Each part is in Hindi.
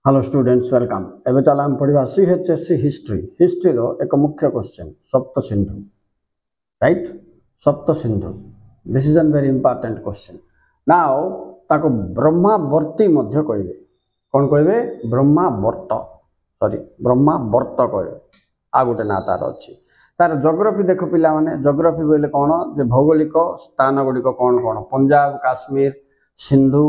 हेलो स्टूडेंट्स वेलकम एवं चला हम पढ़ा सीएचएससी हिस्ट्री रो एक मुख्य क्वेश्चन सप्त सिंधु राइट सप्त Sindhu this is an very important question now ताको ब्रह्मावर्ती मध्य कहबे कौन कहबे ब्रह्मावर्त सॉरी ब्रह्मावर्त कहबे आ गोटे ना तार अछि तार ज्योग्राफी देखो पिला माने ज्योग्राफी बोले कौन जे भौगोलिक स्थान गुडी कौन कौन पंजाब काश्मीर सिंधु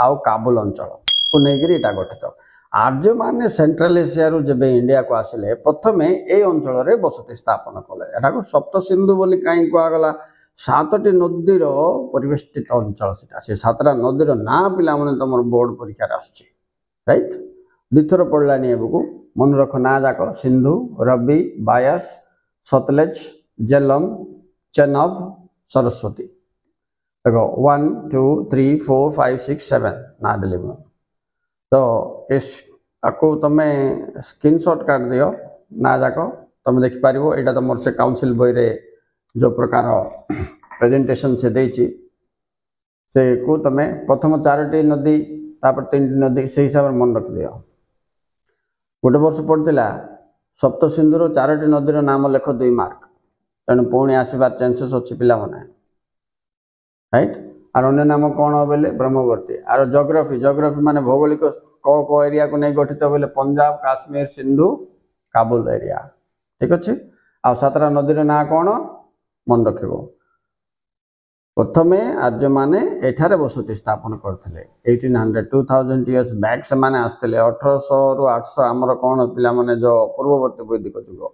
आउ काबुल अंचल को नेगिरी एटा गठित आर्य माने सेंट्रल एशिया रु जब इंडिया को आसिले प्रथमे ए अंचल रे बसति स्थापन कले एटा को सप्त सिंधु बोली काई को आगला सातटी नदी रो परिवेष्टित अंचल सेटा से सातटा नदी रो ना पिला माने तमर बोर्ड परीक्षा रे आछि राइट द्वितीय पढ़लानी एबको मन रख ना जाक सिंधु रवि बायस सतलेज झेलम चेनाब सरस्वती देखो 1 2 3 4 5 6 7 ना दिले तो इस आपको तमे स्क्रीनशॉट काट दियो ना जाक तुम देख पार यहाँ तो मोर से काउंसिल बॉय रे जो प्रकार प्रेजेंटेशन से देची से को तमे प्रथम 4टी नदी तापर 3टी नदी से हिसाब से मन रख दियो गोटे वर्ष पड़ता सप्त सिंधु 4टी नदी नाम लेख 2 मार्क तेणु पुणी आसबार चांसेस अच्छी पिला माने राइट और अन्य नाम कौन बोले ब्रह्मवर्ती और जोग्राफी माने भौगोलिक को एरिया को नहीं गठित बोले पंजाब काश्मीर सिंधु काबुल एरिया ठीक अच्छे आ 7टा नदी ना कौन मन रख प्रथमे आर्य माने एठारे बसति स्थापन करथिले 1800 2000 इयर्स बैक से माने आस्थिले 1800 रु 800 हमर कौन पिला माने जो पूर्ववर्ती वैदिक युग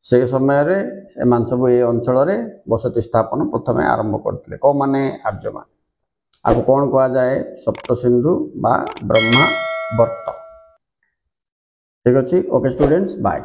से समय रे एमान सब ए अंचल रे बसति स्थापन प्रथमे आरंभ करथिले को माने आर्य माने आपको कौन कहा जाए सप्त सिंधु बा ब्रह्मावर्त ठीक अच्छे ओके स्टूडेंट्स बाय।